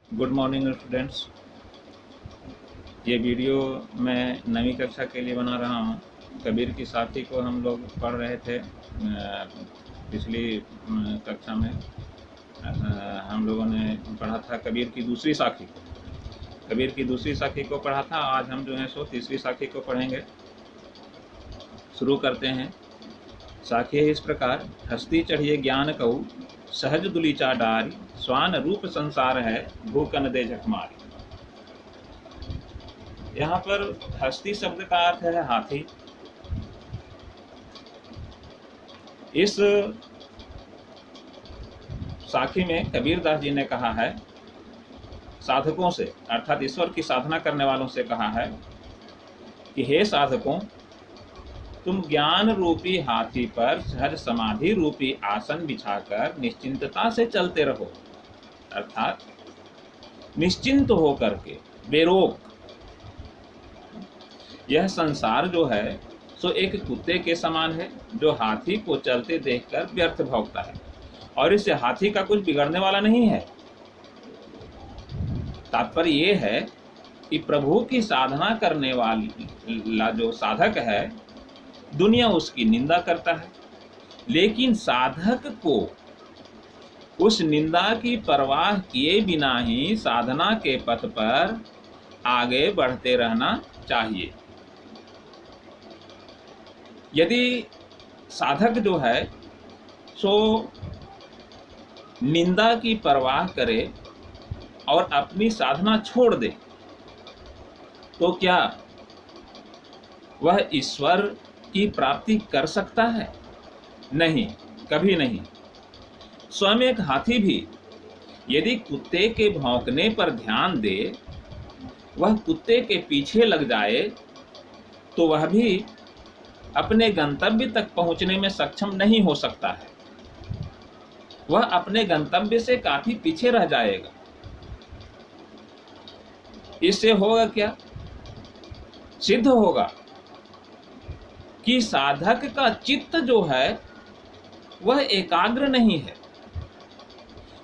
Good morning students. ये video मैं 9वीं कक्षा के लिए बना रहा हूँ। कबीर की साथी को हम लोग पढ़ रहे थे पिछली कक्षा में। हम लोगों ने पढ़ा था कबीर की दूसरी साखी को। कबीर की दूसरी साखी को पढ़ा था। आज हम जो है सो तीसरी साखी को पढ़ेंगे। शुरू करते हैं। साखी है इस प्रकार। हस्ती चढ़िए ज्ञान कहू, सहज दुलीचा डारी, स्वान रूप संसार है, भूकन दे झकमारी। यहाँ पर हस्ती शब्द का अर्थ है हाथी। इस साखी में कबीर दास जी ने कहा है साधकों से, अर्थात ईश्वर की साधना करने वालों से कहा है कि हे साधकों, तुम ज्ञान रूपी हाथी पर सहज समाधि रूपी आसन बिछाकर निश्चिंतता से चलते रहो। अर्थात निश्चिंत होकर के, बेरोक। यह संसार जो है सो एक कुत्ते के समान है जो हाथी को चलते देखकर व्यर्थ भौंकता है, और इससे हाथी का कुछ बिगड़ने वाला नहीं है। तात्पर्य ये है कि प्रभु की साधना करने वाला जो साधक है, दुनिया उसकी निंदा करता है, लेकिन साधक को उस निंदा की परवाह किए बिना ही साधना के पथ पर आगे बढ़ते रहना चाहिए। यदि साधक जो है सो निंदा की परवाह करे और अपनी साधना छोड़ दे, तो क्या वह ईश्वर की प्राप्ति कर सकता है? नहीं, कभी नहीं। स्वयं एक हाथी भी यदि कुत्ते के भौंकने पर ध्यान दे, वह कुत्ते के पीछे लग जाए, तो वह भी अपने गंतव्य तक पहुंचने में सक्षम नहीं हो सकता है। वह अपने गंतव्य से काफी पीछे रह जाएगा। इससे होगा क्या? सिद्ध होगा कि साधक का चित्त जो है वह एकाग्र नहीं है,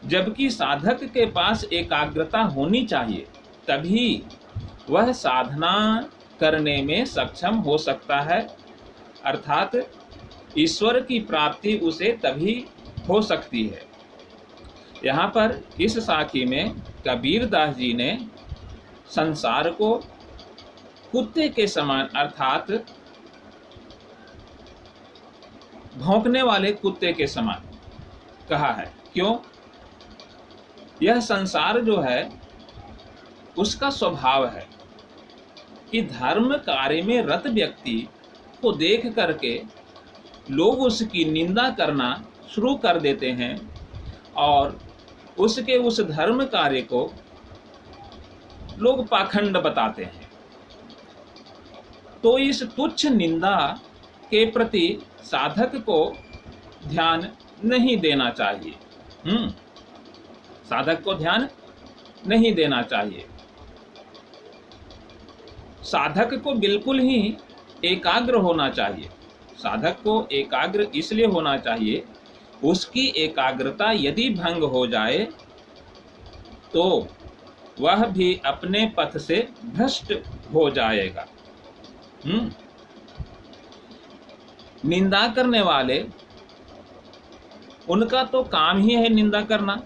जबकि साधक के पास एकाग्रता होनी चाहिए, तभी वह साधना करने में सक्षम हो सकता है। अर्थात ईश्वर की प्राप्ति उसे तभी हो सकती है। यहाँ पर इस साखी में कबीर दास जी ने संसार को कुत्ते के समान, अर्थात भौंकने वाले कुत्ते के समान कहा है। क्यों? यह संसार जो है उसका स्वभाव है कि धर्म कार्य में रत व्यक्ति को देख करके लोग उसकी निंदा करना शुरू कर देते हैं और उसके उस धर्म कार्य को लोग पाखंड बताते हैं। तो इस तुच्छ निंदा के प्रति साधक को ध्यान नहीं देना चाहिए। साधक को ध्यान नहीं देना चाहिए। साधक को बिल्कुल ही एकाग्र होना चाहिए। साधक को एकाग्र इसलिए होना चाहिए, उसकी एकाग्रता यदि भंग हो जाए तो वह भी अपने पथ से भ्रष्ट हो जाएगा। निंदा करने वाले, उनका तो काम ही है निंदा करना।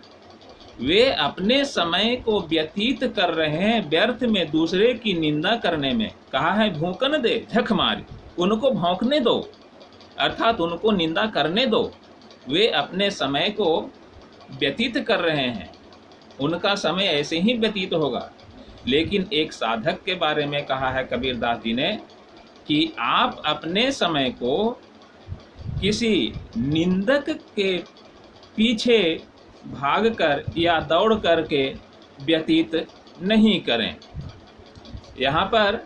वे अपने समय को व्यतीत कर रहे हैं व्यर्थ में दूसरे की निंदा करने में। कहा है भूकन दे झक मारी, उनको भौंकने दो, अर्थात उनको निंदा करने दो। वे अपने समय को व्यतीत कर रहे हैं, उनका समय ऐसे ही व्यतीत होगा। लेकिन एक साधक के बारे में कहा है कबीर दास जी ने कि आप अपने समय को किसी निंदक के पीछे भागकर या दौड़ करके व्यतीत नहीं करें। यहाँ पर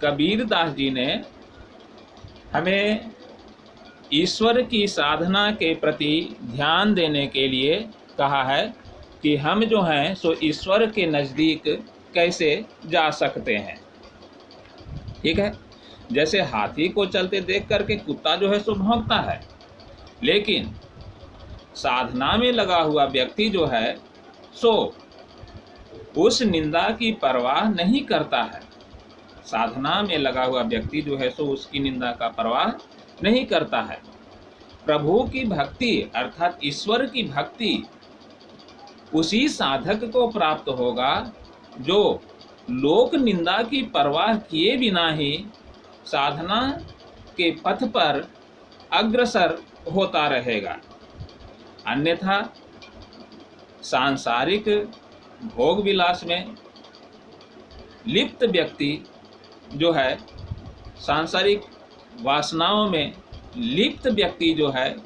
कबीर दास जी ने हमें ईश्वर की साधना के प्रति ध्यान देने के लिए कहा है कि हम जो हैं सो ईश्वर के नज़दीक कैसे जा सकते हैं। ठीक है, जैसे हाथी को चलते देख करके कुत्ता जो है सो भौंकता है, लेकिन साधना में लगा हुआ व्यक्ति जो है सो उस निंदा की परवाह नहीं करता है। साधना में लगा हुआ व्यक्ति जो है सो उसकी निंदा का परवाह नहीं करता है। प्रभु की भक्ति अर्थात ईश्वर की भक्ति उसी साधक को प्राप्त होगा जो लोक निंदा की परवाह किए बिना ही साधना के पथ पर अग्रसर होता रहेगा। अन्यथा सांसारिक भोग विलास में लिप्त व्यक्ति जो है, सांसारिक वासनाओं में लिप्त व्यक्ति जो है,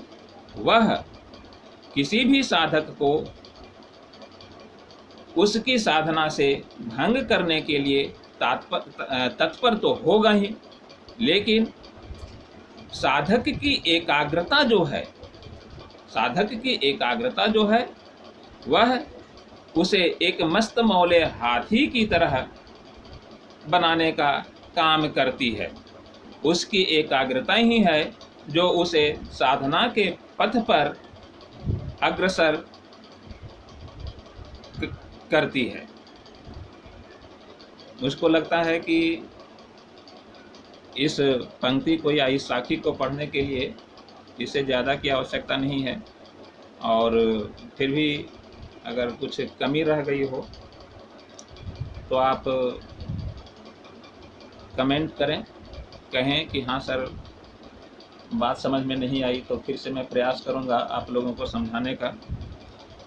वह किसी भी साधक को उसकी साधना से भंग करने के लिए तत्पर तो होगा ही, लेकिन साधक की एकाग्रता जो है, साधक की एकाग्रता जो है वह उसे एक मस्त मौले हाथी की तरह बनाने का काम करती है। उसकी एकाग्रता ही है जो उसे साधना के पथ पर अग्रसर करती है। मुझको लगता है कि इस पंक्ति को या इस साखी को पढ़ने के लिए इससे ज़्यादा की आवश्यकता नहीं है, और फिर भी अगर कुछ कमी रह गई हो तो आप कमेंट करें, कहें कि हाँ सर बात समझ में नहीं आई, तो फिर से मैं प्रयास करूँगा आप लोगों को समझाने का।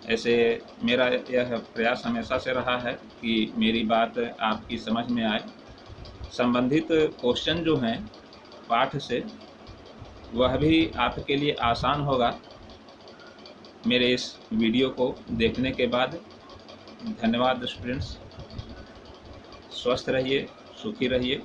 ऐसे मेरा यह प्रयास हमेशा से रहा है कि मेरी बात आपकी समझ में आए। संबंधित क्वेश्चन जो हैं पाठ से, वह भी आपके लिए आसान होगा मेरे इस वीडियो को देखने के बाद। धन्यवाद स्टूडेंट्स, स्वस्थ रहिए, सुखी रहिए।